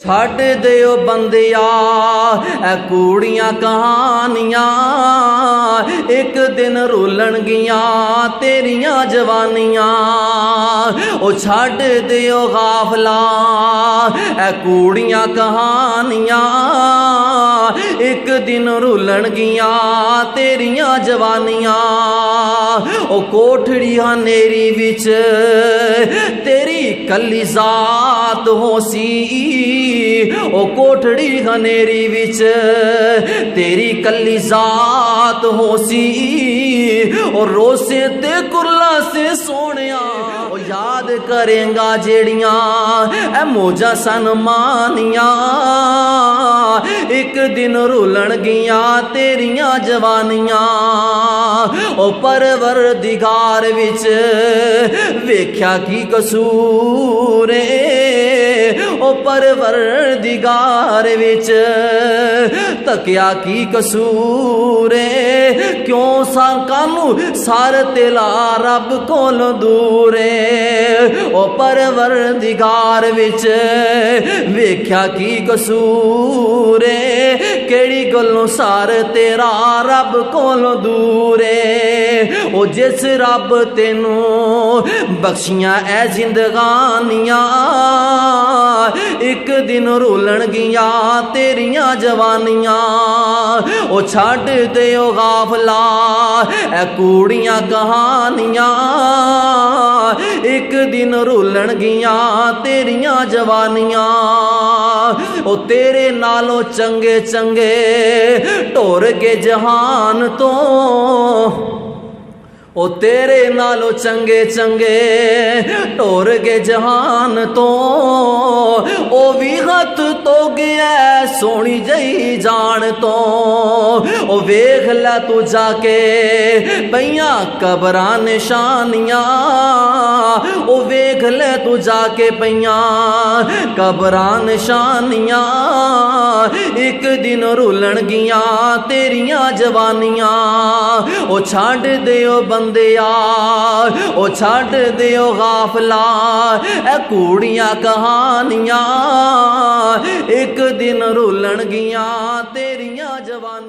छड्ड दिओ बंदिया ऐ कूड़ियां कहानियां, एक दिन रुलणगियां तेरियां जवानियां। ओ छड्ड दिओ गाफला ऐ कूड़ियां कहानियां, एक दिन रुलणगियां तेरियां जवानियां। ओ कोठड़ी हनेरी विच तेरी कली जात होसी, ओ कोठड़ी हनेरी विच तेरी कली जात होसी। ओ रोसे ते कुरला से सोनिया ओ याद करेंगा जेड़ियां ए मौजा सन मानियां, एक दिन रुलणगियां तेरियां जवानियां। ओ परवरदिगार विच वेख्या की कसूर ओ परवरदिगार विच तकिया की कसूर क्यों कानू सार तेला रब कोल दूर। ओ परवरदिगार विच वेख्या की कसूर, केड़ी गल्लों सार तेरा रब कोल दूर। ओ जिस रब तेनू बख्शियां ऐ जिंदगानियां, एक दिन रुलणगियां तेरियां जवानियां। ओ छड्ड दिओ गाफला ऐ कूड़ियां कहानियां, एक दिन रुलणगियां तेरियां जवानियां। ओ तेरे नालों चंगे चंगे ढोर के जहान तो, ओ तेरे नालों चंगे चंगे ढोर के जहान तो। ओ भी हथ तो गया सोनी जई जान तो, ओ वेख लै तू जाके पईयां कबरां निशानियां। ओ वेख ले तू जाके पईयां कबरां निशानियां, एक दिन रुलणगियां तेरियां जवानियां। ओ छड्ड दिओ बंदिया ओ छड्ड दिओ गाफला ऐ कूड़ियां कहानियां, एक दिन रुलणगियां तेरियां जवानियां।